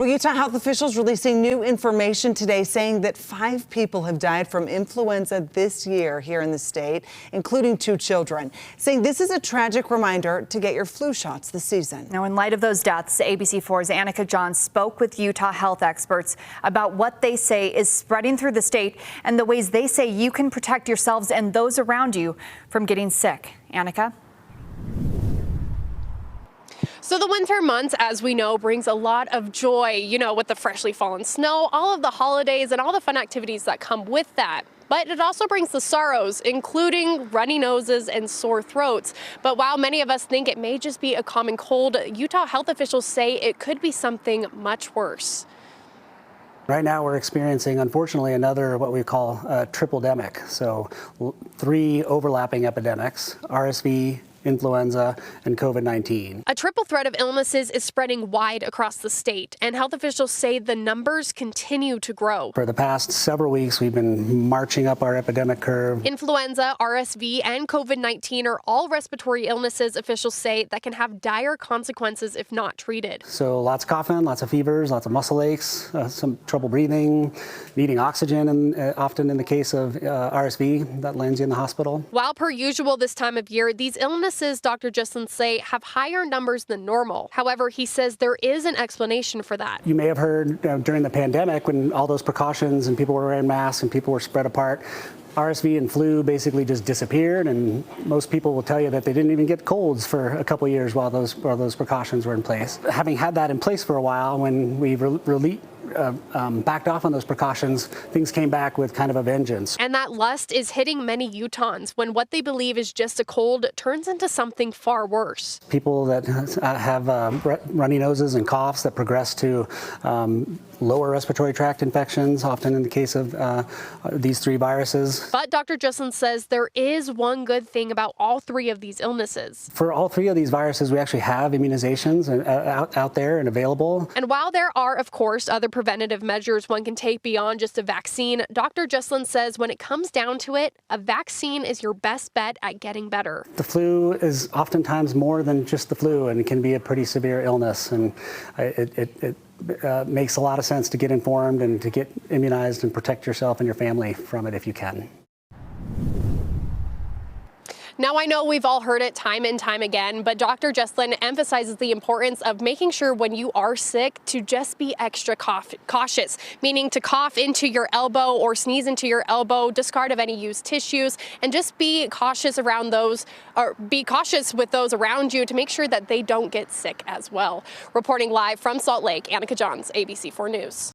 Well, Utah health officials releasing new information today saying that 5 people have died from influenza this year here in the state, including 2 children, saying this is a tragic reminder to get your flu shots this season. Now, in light of those deaths, ABC4's Annika Johns spoke with Utah health experts about what they say is spreading through the state and the ways they say you can protect yourselves and those around you from getting sick. Annika? So the winter months, as we know, brings a lot of joy, with the freshly fallen snow, all of the holidays and all the fun activities that come with that. But it also brings the sorrows, including runny noses and sore throats. But while many of us think it may just be a common cold, Utah health officials say it could be something much worse. Right now we're experiencing, unfortunately, another what we call a triple-demic. So 3 overlapping epidemics, RSV, influenza, and COVID-19. A triple threat of illnesses is spreading wide across the state, and health officials say the numbers continue to grow. For the past several weeks, we've been marching up our epidemic curve. Influenza, RSV, and COVID-19 are all respiratory illnesses officials say that can have dire consequences if not treated. So lots of coughing, lots of fevers, lots of muscle aches, some trouble breathing, needing oxygen, and often in the case of RSV, that lands you in the hospital. While per usual this time of year, these illnesses, Dr. Justin say, have higher numbers than normal. However, he says there is an explanation for that. You may have heard during the pandemic when all those precautions and people were wearing masks and people were spread apart, RSV and flu basically just disappeared, and most people will tell you that they didn't even get colds for a couple of years while those precautions were in place. Having had that in place for a while, when we backed off on those precautions, things came back with kind of a vengeance. And that lust is hitting many Utahns when what they believe is just a cold turns into something far worse. People that have runny noses and coughs that progress to lower respiratory tract infections, often in the case of these 3 viruses. But Dr. Justin says there is one good thing about all 3 of these illnesses. For all 3 of these viruses, we actually have immunizations out there and available. And while there are, of course, other preventative measures one can take beyond just a vaccine, Dr. Justin says when it comes down to it, a vaccine is your best bet at getting better. The flu is oftentimes more than just the flu, and it can be a pretty severe illness, and it makes a lot of sense to get informed and to get immunized and protect yourself and your family from it if you can. Now, I know we've all heard it time and time again, but Dr. Jesslyn emphasizes the importance of making sure when you are sick to just be extra cautious, meaning to cough into your elbow or sneeze into your elbow, discard of any used tissues, and just be cautious around those, or be cautious with those around you to make sure that they don't get sick as well. Reporting live from Salt Lake, Annika Johns, ABC4 News.